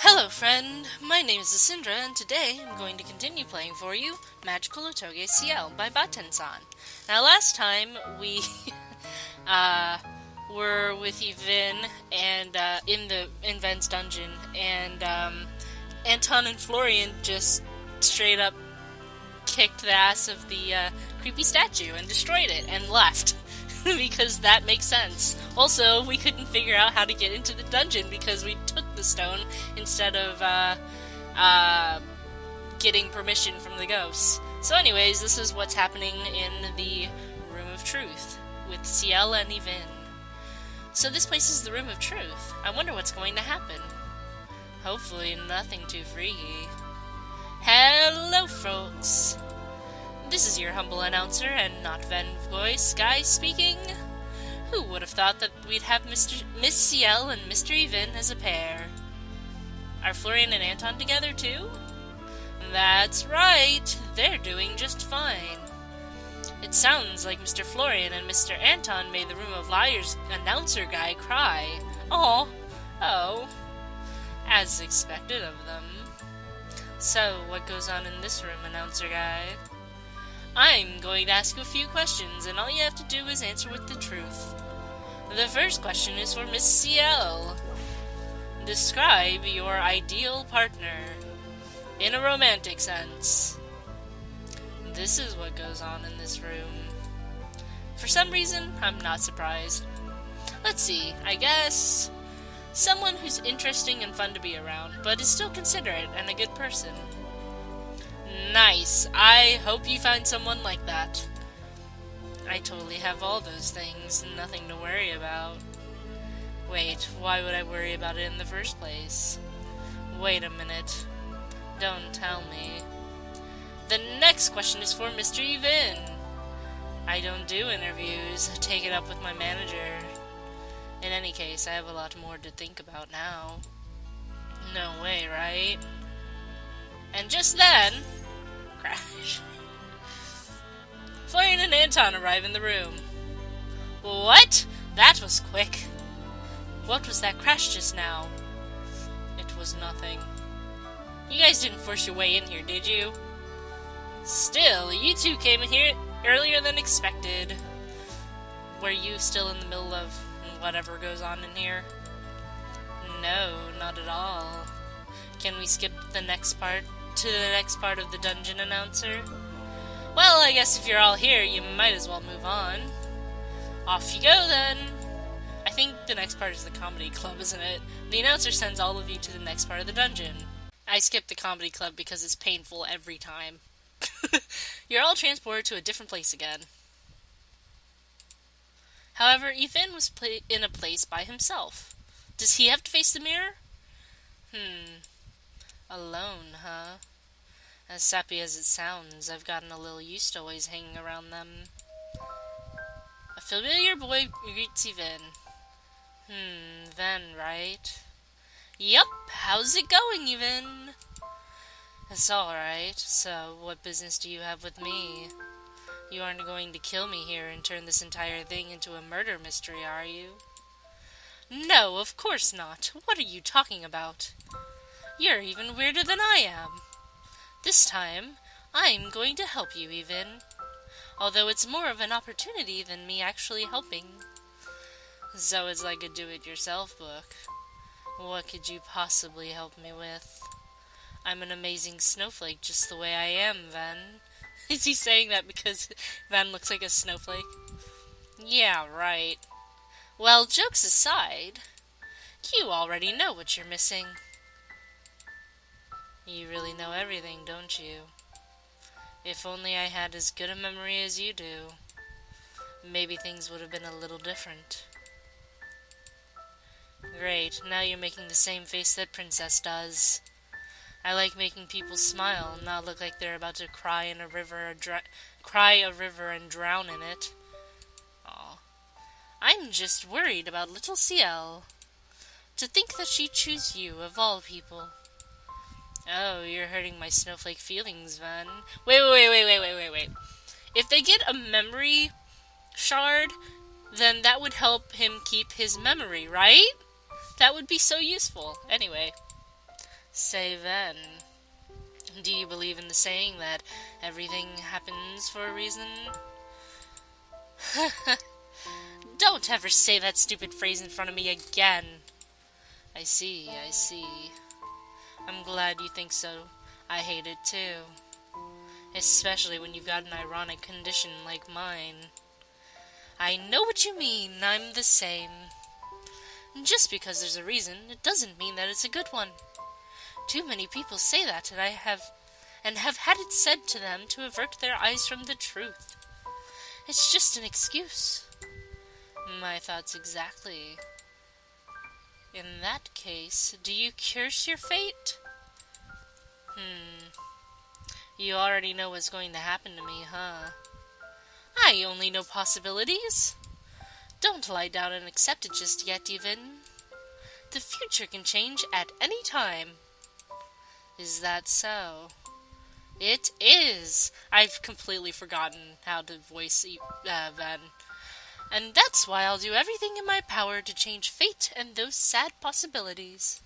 Hello friend, my name is Asindra and today I'm going to continue playing for you Magical Otoge Ciel by Batensan. Now last time we were with Yvin and in Ven's dungeon and Anton and Florian just straight up kicked the ass of the creepy statue and destroyed it and left. Because that makes sense. Also, we couldn't figure out how to get into the dungeon because we took the stone instead of getting permission from the ghosts. So anyways, this is what's happening in the Room of Truth with Ciel and Yvin. So this place is the Room of Truth. I wonder what's going to happen. Hopefully nothing too freaky. Hello folks! This is your humble announcer and not Ven voice guy speaking. Who would have thought that we'd have Miss Ciel and Mr. Yvin as a pair? Are Florian and Anton together too? That's right, they're doing just fine. It sounds like Mr. Florian and Mr. Anton made the Room of Liars announcer guy cry. Oh, as expected of them. So, what goes on in this room, announcer guy? I'm going to ask you a few questions, and all you have to do is answer with the truth. The first question is for Miss Ciel. Describe your ideal partner, in a romantic sense. This is what goes on in this room. For some reason, I'm not surprised. Let's see, I guess someone who's interesting and fun to be around, but is still considerate and a good person. Nice. I hope you find someone like that. I totally have all those things, nothing to worry about. Wait, why would I worry about it in the first place? Wait a minute. Don't tell me. The next question is for Mr. Yvin. I don't do interviews. Take it up with my manager. In any case, I have a lot more to think about now. No way, right? And just then, crash. Florian and Anton arrive in the room. What? That was quick. What was that crash just now? It was nothing. You guys didn't force your way in here, did you? Still, you two came in here earlier than expected. Were you still in the middle of whatever goes on in here? No, not at all. Can we skip the next part to the next part of the dungeon, announcer? Well, I guess if you're all here, you might as well move on. Off you go, then. I think the next part is the comedy club, isn't it? The announcer sends all of you to the next part of the dungeon. I skipped the comedy club because it's painful every time. You're all transported to a different place again. However, Yvin was in a place by himself. Does he have to face the mirror? Alone, huh? As sappy as it sounds, I've gotten a little used to always hanging around them. A familiar boy greets Yvin. Ven, right? Yup, how's it going, Yvin? It's alright. So, what business do you have with me? You aren't going to kill me here and turn this entire thing into a murder mystery, are you? No, of course not. What are you talking about? You're even weirder than I am. This time, I'm going to help you, Yvin. Although it's more of an opportunity than me actually helping. So it's like a do-it-yourself book. What could you possibly help me with? I'm an amazing snowflake just the way I am, Ven. Is he saying that because Ven looks like a snowflake? Yeah, right. Well, jokes aside, you already know what you're missing. You really know everything, don't you? If only I had as good a memory as you do, maybe things would have been a little different. Great, now you're making the same face that Princess does. I like making people smile, not look like they're about to cry a river and drown in it. Aw. I'm just worried about little Ciel. To think that she'd choose you, of all people. Oh, you're hurting my snowflake feelings, Ven. Wait. If they get a memory shard, then that would help him keep his memory, right? That would be so useful. Anyway. Say then, do you believe in the saying that everything happens for a reason? Don't ever say that stupid phrase in front of me again. I see. I'm glad you think so. I hate it too. Especially when you've got an ironic condition like mine. I know what you mean, I'm the same. Just because there's a reason, it doesn't mean that it's a good one. Too many people say that, and have had it said to them to avert their eyes from the truth. It's just an excuse. My thoughts exactly. In that case, do you curse your fate? You already know what's going to happen to me, huh? I only know possibilities. Don't lie down and accept it just yet, even. The future can change at any time. Is that so? It is! I've completely forgotten how to voice Ven. And that's why I'll do everything in my power to change fate and those sad possibilities.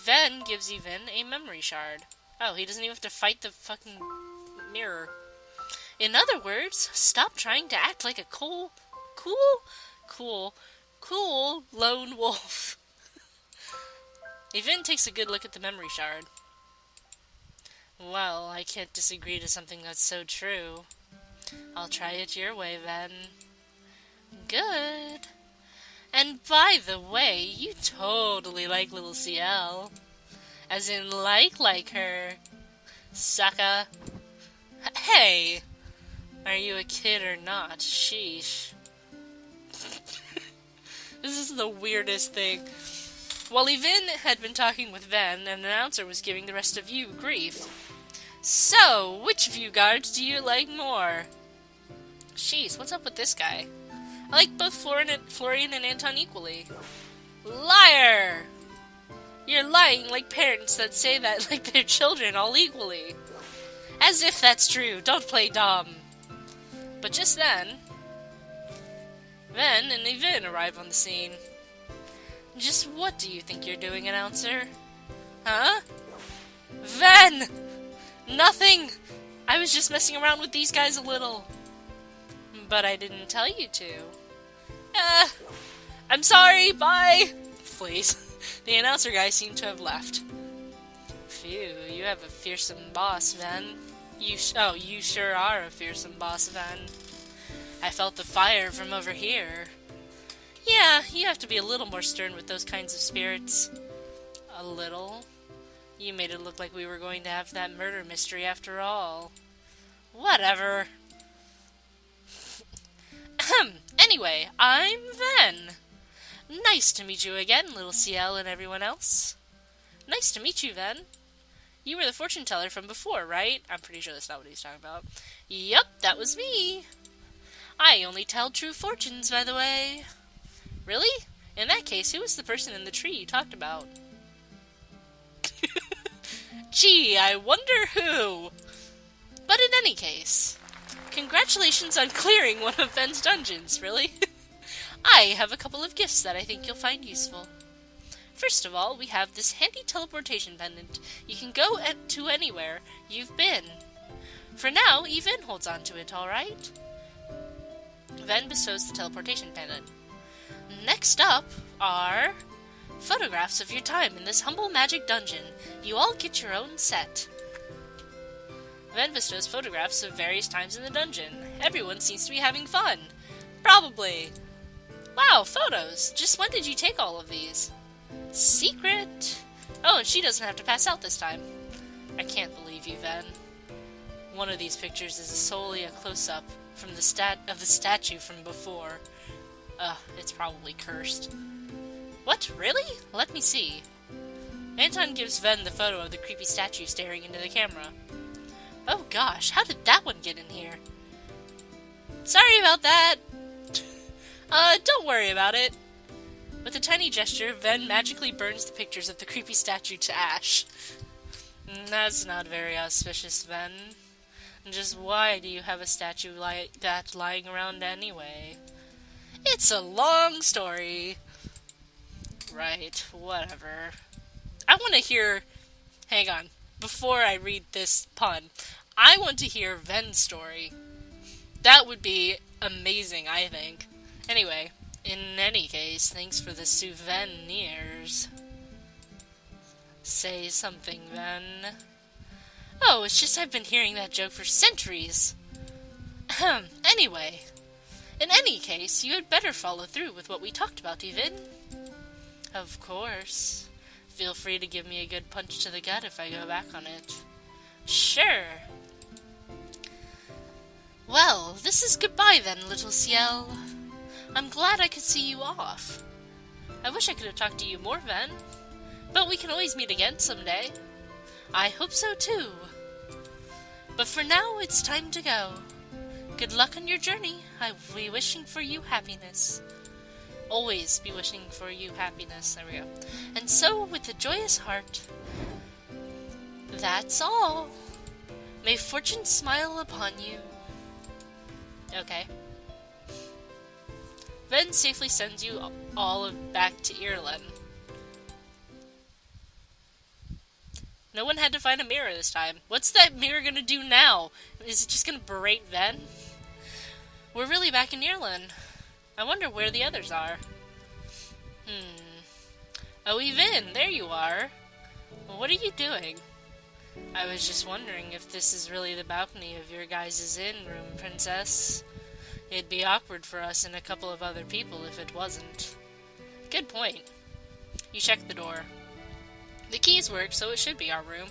Ven gives Even a memory shard. Oh, he doesn't even have to fight the fucking mirror. In other words, stop trying to act like a cool lone wolf. Even takes a good look at the memory shard. Well, I can't disagree to something that's so true. I'll try it your way, then. Good. And by the way, you totally like little Ciel. As in like her. Sucker. Hey! Are you a kid or not? Sheesh. This is the weirdest thing. While Even had been talking with Ven, an announcer was giving the rest of you grief. So, which of you guards do you like more? Jeez, what's up with this guy? I like both Florian and Anton equally. Liar! You're lying like parents that say that like their children all equally. As if that's true, don't play dumb. But just then, Ven and Even arrive on the scene. Just what do you think you're doing, announcer? Huh? Ven! Nothing! I was just messing around with these guys a little. But I didn't tell you to. I'm sorry, bye! Please. The announcer guy seemed to have left. Phew, you have a fearsome boss, Ven. You sure are a fearsome boss, Ven. I felt the fire from over here. Yeah, you have to be a little more stern with those kinds of spirits. A little? You made it look like we were going to have that murder mystery after all. Whatever. Anyway, I'm Ven. Nice to meet you again, little Ciel and everyone else. Nice to meet you, Ven. You were the fortune teller from before, right? I'm pretty sure that's not what he's talking about. Yup, that was me. I only tell true fortunes, by the way. Really? In that case, who was the person in the tree you talked about? Gee, I wonder who. But in any case, congratulations on clearing one of Ven's dungeons, really? I have a couple of gifts that I think you'll find useful. First of all, we have this handy teleportation pendant. You can go to anywhere you've been. For now, Even holds on to it, alright? Ven bestows the teleportation pendant. Next up are photographs of your time in this humble magic dungeon. You all get your own set. Ven bestows photographs of various times in the dungeon. Everyone seems to be having fun. Probably. Wow, photos! Just when did you take all of these? Secret! Oh, and she doesn't have to pass out this time. I can't believe you, Ven. One of these pictures is solely a close-up from the statue from before. It's probably cursed. What, really? Let me see. Anton gives Ven the photo of the creepy statue staring into the camera. Oh gosh, how did that one get in here? Sorry about that! Don't worry about it. With a tiny gesture, Ven magically burns the pictures of the creepy statue to ash. That's not very auspicious, Ven. Just why do you have a statue like that lying around anyway? It's a long story. Right, whatever. want to hear... Hang on. Before I read this pun, I want to hear Ven's story. That would be amazing, I think. Anyway, in any case, thanks for the souvenirs. Say something, Ven. Oh, it's just I've been hearing that joke for centuries. Anyway, in any case, you had better follow through with what we talked about, even. Of course. Feel free to give me a good punch to the gut if I go back on it. Sure. Well, this is goodbye then, little Ciel. I'm glad I could see you off. I wish I could have talked to you more, Ven. But we can always meet again someday. I hope so too. But for now, it's time to go. Good luck on your journey. I will be wishing for you happiness. Always be wishing for you happiness. There we go. And so, with a joyous heart, that's all. May fortune smile upon you. Okay. Ven safely sends you all back to Ireland. No one had to find a mirror this time. What's that mirror gonna do now? Is it just gonna berate Ven? We're really back in Ireland. I wonder where the others are. Oh, Even, there you are. Well, what are you doing? I was just wondering if this is really the balcony of your guys' inn room, Princess. It'd be awkward for us and a couple of other people if it wasn't. Good point. You check the door. The keys work, so it should be our room.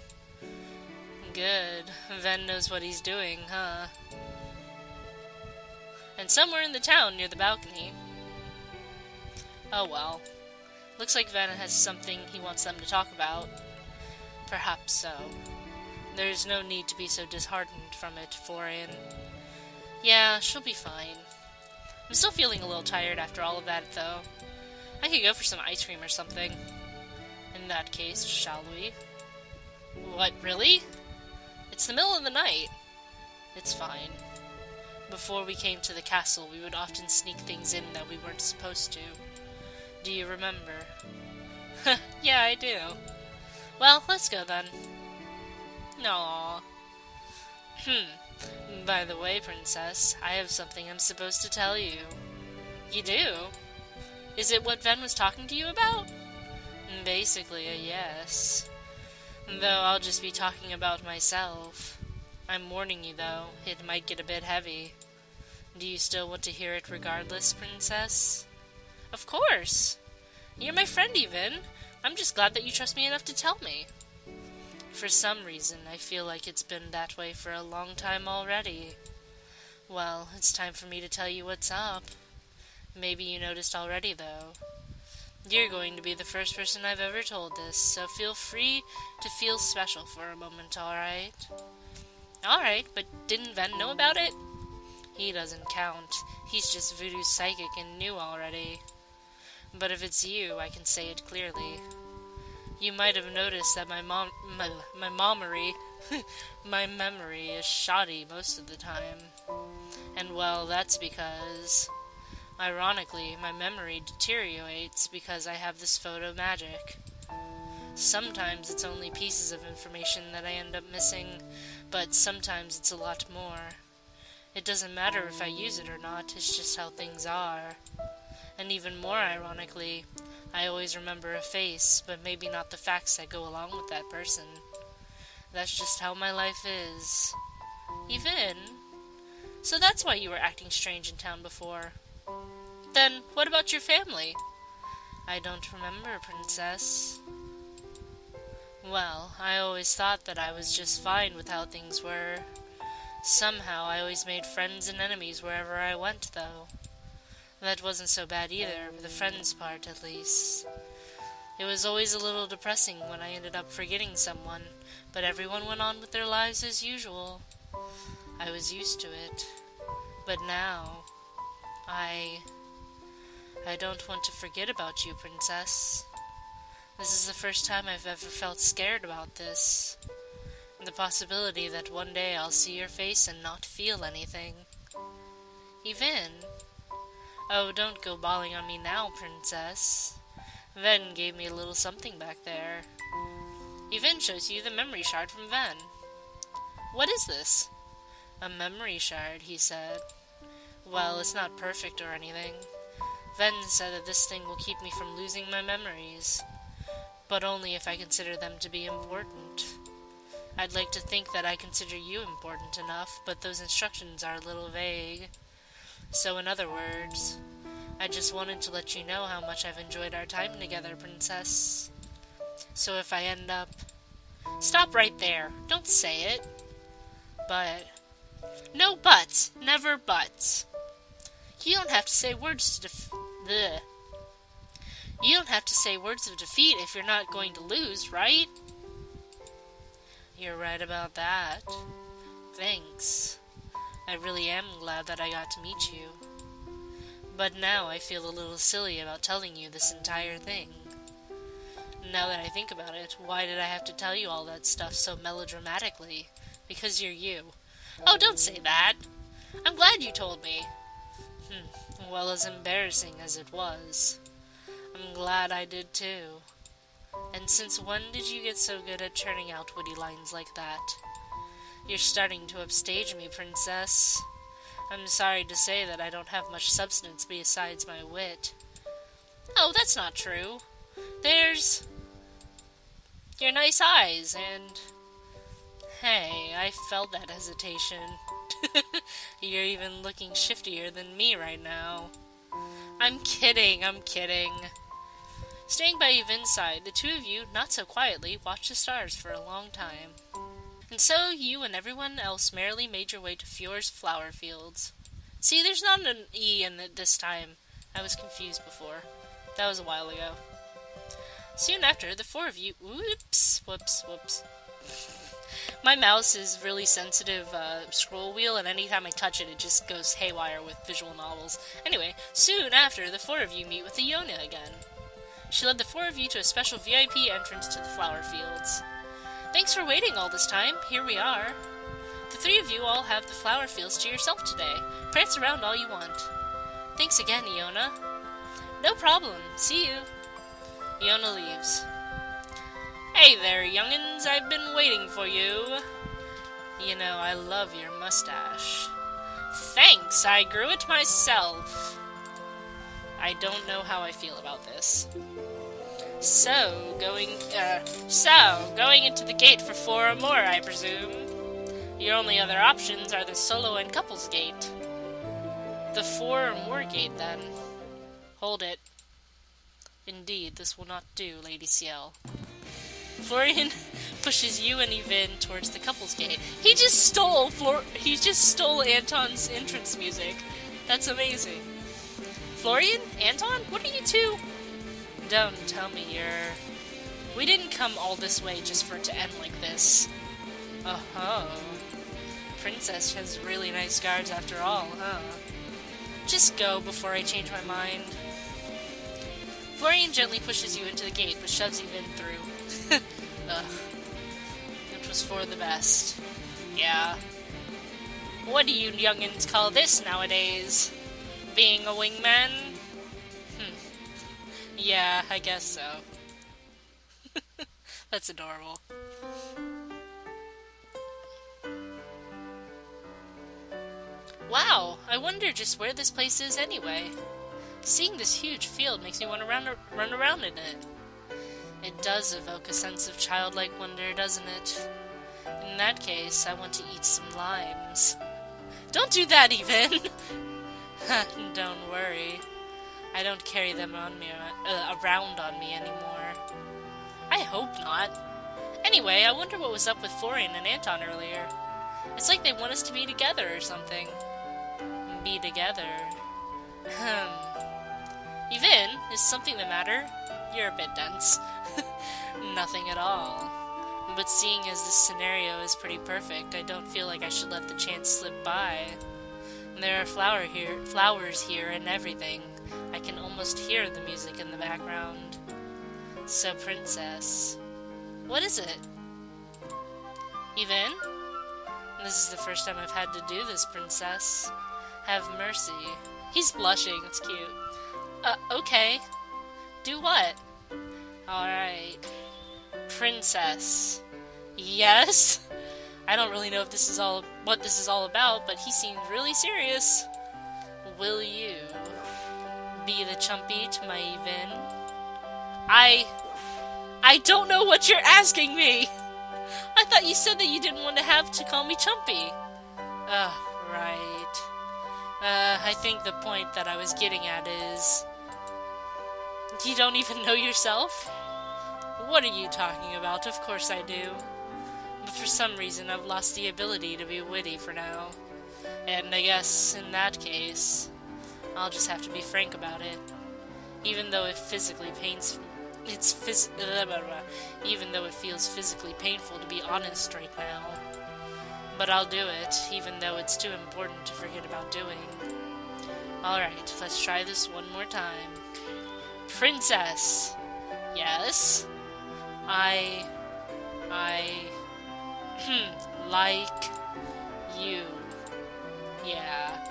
Good. Ven knows what he's doing, huh? And somewhere in the town near the balcony. Oh well. Looks like Ven has something he wants them to talk about. Perhaps so. There's no need to be so disheartened from it, Florian. Yeah, she'll be fine. I'm still feeling a little tired after all of that, though. I could go for some ice cream or something. In that case, shall we? What, really? It's the middle of the night. It's fine. Before we came to the castle, we would often sneak things in that we weren't supposed to. Do you remember? Yeah, I do. Well, let's go then. Aww. By the way, Princess, I have something I'm supposed to tell you. You do? Is it what Ven was talking to you about? Basically, a yes. Though I'll just be talking about myself. I'm warning you, though, it might get a bit heavy. Do you still want to hear it regardless, Princess? Of course! You're my friend, even. I'm just glad that you trust me enough to tell me. For some reason, I feel like it's been that way for a long time already. Well, it's time for me to tell you what's up. Maybe you noticed already, though. You're going to be the first person I've ever told this, so feel free to feel special for a moment, alright? Alright, but didn't Ven know about it? He doesn't count. He's just voodoo psychic and knew already. But if it's you, I can say it clearly. You might have noticed that my memory is shoddy most of the time. And well, that's because... Ironically, my memory deteriorates because I have this photo magic. Sometimes it's only pieces of information that I end up missing, but sometimes it's a lot more. It doesn't matter if I use it or not, it's just how things are. And even more ironically, I always remember a face, but maybe not the facts that go along with that person. That's just how my life is. Even? So that's why you were acting strange in town before. Then, what about your family? I don't remember, Princess. Well, I always thought that I was just fine with how things were. Somehow, I always made friends and enemies wherever I went, though. That wasn't so bad either, the friends part, at least. It was always a little depressing when I ended up forgetting someone, but everyone went on with their lives as usual. I was used to it. But now, I don't want to forget about you, Princess. This is the first time I've ever felt scared about this. The possibility that one day I'll see your face and not feel anything. Even. Oh, don't go bawling on me now, Princess. Ven gave me a little something back there. Yvain shows you the memory shard from Ven. What is this? A memory shard, he said. Well, it's not perfect or anything. Ven said that this thing will keep me from losing my memories, but only if I consider them to be important. I'd like to think that I consider you important enough, but those instructions are a little vague. So in other words, I just wanted to let you know how much I've enjoyed our time together, Princess. So if I end up... Stop right there. Don't say it. But... No buts. Never buts. You don't have to say words to You don't have to say words of defeat if you're not going to lose, right? You're right about that. Thanks. I really am glad that I got to meet you. But now I feel a little silly about telling you this entire thing. Now that I think about it, why did I have to tell you all that stuff so melodramatically? Because you're you. Oh, don't say that. I'm glad you told me. Well, as embarrassing as it was, I'm glad I did too. And since when did you get so good at churning out witty lines like that? You're starting to upstage me, Princess. I'm sorry to say that I don't have much substance besides my wit. Oh, that's not true. There's your nice eyes, and... Hey, I felt that hesitation. You're even looking shiftier than me right now. I'm kidding. Staying by Yvain's side, the two of you, not so quietly, watched the stars for a long time. And so you and everyone else merrily made your way to Fjord's flower fields. See, there's not an E in it this time. I was confused before. That was a while ago. Soon after, the four of you... Whoops. My mouse is really sensitive scroll wheel, and anytime I touch it, it just goes haywire with visual novels. Anyway, soon after, the four of you meet with Iona again. She led the four of you to a special VIP entrance to the flower fields. Thanks for waiting all this time. Here we are. The three of you all have the flower fields to yourself today. Prance around all you want. Thanks again, Iona. No problem. See you. Iona leaves. Hey there, young'uns. I've been waiting for you. You know, I love your mustache. Thanks, I grew it myself. I don't know how I feel about this. So, going into the gate for 4 or more, I presume. Your only other options are the solo and couples gate. The 4 or more gate, then. Hold it. Indeed, this will not do, Lady Ciel. Florian pushes you and Yvain towards the couples gate. He just stole Anton's entrance music. That's amazing. Florian? Anton? What are you two? Don't tell me we didn't come all this way just for it to end like this. Oh-ho. Princess has really nice guards after all, huh? Just go before I change my mind. Florian gently pushes you into the gate, but shoves Yvain through. Ugh. It was for the best. Yeah. What do you youngins call this nowadays? Being a wingman? Yeah, I guess so. That's adorable. Wow, I wonder just where this place is anyway. Seeing this huge field makes me want to run around in it. It does evoke a sense of childlike wonder, doesn't it? In that case, I want to eat some limes. Don't do that, even! Don't worry. I don't carry them on me, around on me anymore. I hope not. Anyway, I wonder what was up with Florian and Anton earlier. It's like they want us to be together or something. Be together. Yvain, is something the matter? You're a bit dense. Nothing at all. But seeing as this scenario is pretty perfect, I don't feel like I should let the chance slip by. There are flowers here and everything. I can almost hear the music in the background. So, Princess, what is it? Yvain? This is the first time I've had to do this, Princess. Have mercy. He's blushing, it's cute. Okay. Do what? Alright. Princess. Yes? I don't really know if this is what this is all about, but he seemed really serious. Will you be the chumpy to my even? I don't know what you're asking me! I thought you said that you didn't want to have to call me chumpy. Right. I think the point that I was getting at is... You don't even know yourself? What are you talking about? Of course I do. But for some reason I've lost the ability to be witty for now. And I guess, in that case, I'll just have to be frank about it. Even though it physically even though it feels physically painful to be honest right now. But I'll do it, even though it's too important to forget about doing. Alright, let's try this one more time. Princess! Yes? I like you. Yeah,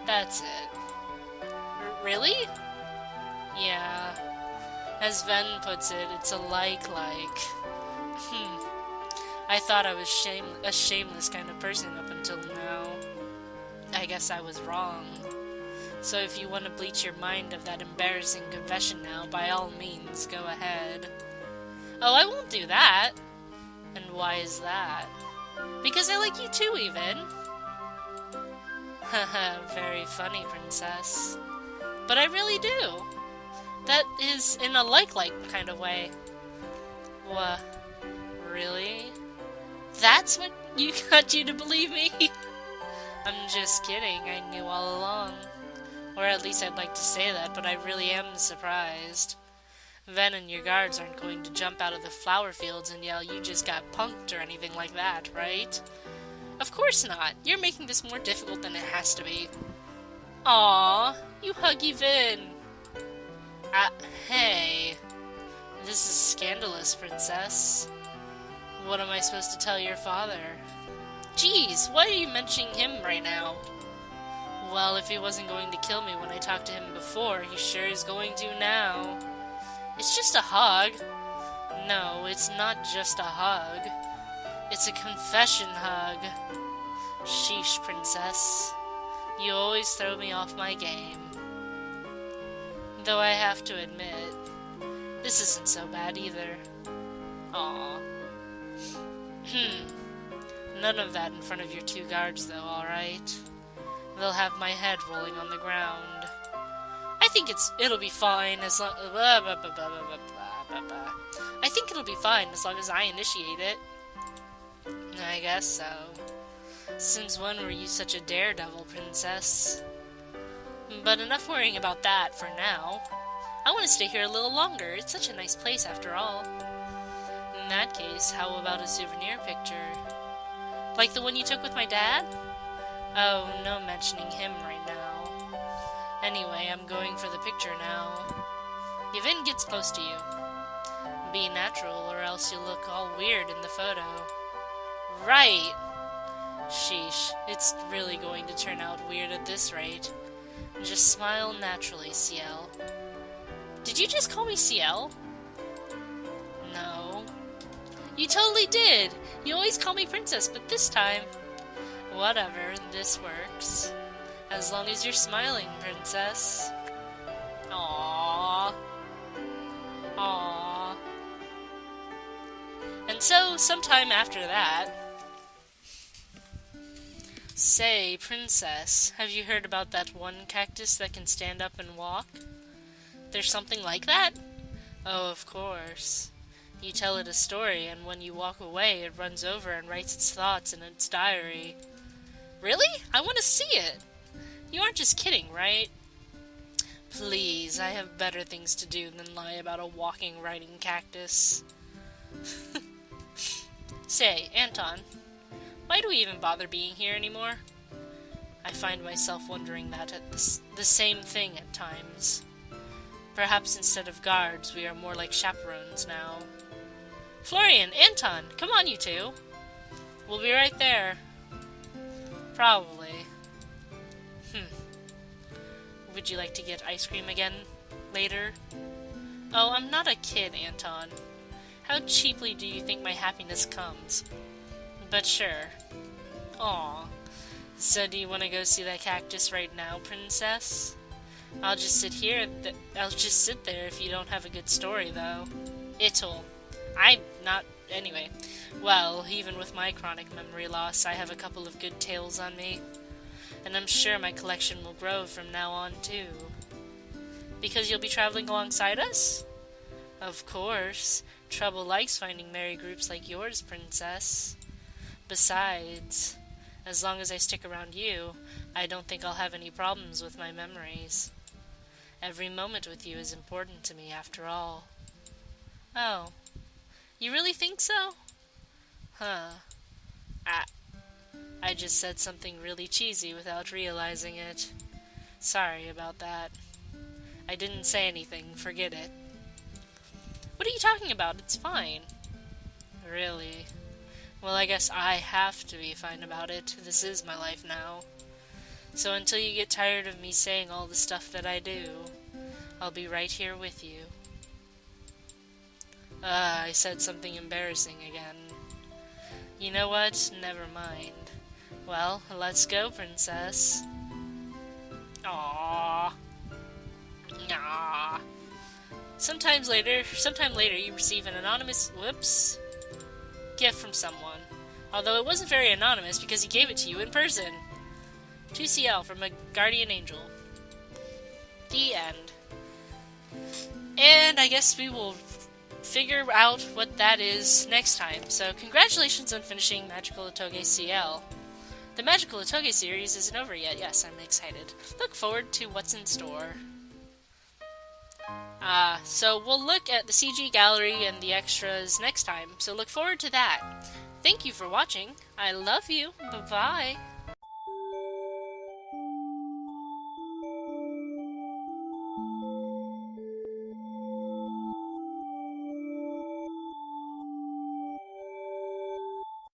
that's it. Really? Yeah. As Ven puts it, it's a like-like. I thought I was a shameless kind of person up until now. I guess I was wrong. So if you want to bleach your mind of that embarrassing confession now, by all means, go ahead. Oh, I won't do that. And why is that? Because I like you too, even. Haha, very funny, princess. But I really do. That is in a like-like kind of way. What? Really? That's what got you to believe me? I'm just kidding, I knew all along. Or at least I'd like to say that, but I really am surprised. Ven and your guards aren't going to jump out of the flower fields and yell, "You just got punked," or anything like that, right? Of course not. You're making this more difficult than it has to be. Aww, you huggy Ven. Hey. This is scandalous, princess. What am I supposed to tell your father? Jeez, why are you mentioning him right now? Well, if he wasn't going to kill me when I talked to him before, he sure is going to now. It's just a hug. No, it's not just a hug. It's a confession hug. Sheesh, princess. You always throw me off my game. Though I have to admit, this isn't so bad either. Aww. None of that in front of your two guards, though, alright? They'll have my head rolling on the ground. I think it'll be fine as long... I think it'll be fine as long as I initiate it. I guess so. Since when were you such a daredevil, princess? But enough worrying about that for now. I want to stay here a little longer. It's such a nice place after all. In that case, how about a souvenir picture? Like the one you took with my dad? Oh, no mentioning him right now. Anyway, I'm going for the picture now. Yvonne gets close to you. Be natural, or else you'll look all weird in the photo. Right! Sheesh, it's really going to turn out weird at this rate. Just smile naturally, Ciel. Did you just call me Ciel? No. You totally did! You always call me Princess, but this time... Whatever, this works. As long as you're smiling, Princess. Aww. Aww. And so, sometime after that... Say, Princess, have you heard about that one cactus that can stand up and walk? There's something like that? Oh, of course. You tell it a story, and when you walk away, it runs over and writes its thoughts in its diary. Really? I want to see it! You aren't just kidding, right? Please, I have better things to do than lie about a walking, writing cactus. Say, Anton, why do we even bother being here anymore? I find myself wondering that at the same thing at times. Perhaps instead of guards, we are more like chaperones now. Florian, Anton, come on, you two. We'll be right there. Probably. Would you like to get ice cream again later? Oh, I'm not a kid, Anton. How cheaply do you think my happiness comes? But sure. Aw. So do you want to go see that cactus right now, Princess? I'll just sit here. I'll just sit there if you don't have a good story, though. It'll. I'm not. Anyway. Well, even with my chronic memory loss, I have a couple of good tales on me. And I'm sure my collection will grow from now on, too. Because you'll be traveling alongside us? Of course. Trouble likes finding merry groups like yours, Princess. Besides, as long as I stick around you, I don't think I'll have any problems with my memories. Every moment with you is important to me, after all. Oh, you really think so? Huh. I just said something really cheesy without realizing it. Sorry about that. I didn't say anything, forget it. What are you talking about? It's fine. Really? Well, I guess I have to be fine about it. This is my life now. So until you get tired of me saying all the stuff that I do, I'll be right here with you. I said something embarrassing again. You know what? Never mind. Well, let's go, Princess. Aww. Aww. Sometime later, you receive an anonymous, gift from someone. Although it wasn't very anonymous because he gave it to you in person. To Ciel from a guardian angel. The end. And I guess we will figure out what that is next time. So congratulations on finishing Magical Otoge Ciel. The Magical Otoge series isn't over yet. Yes, I'm excited. Look forward to what's in store. So we'll look at the CG gallery and the extras next time. So look forward to that. Thank you for watching. I love you. Bye-bye.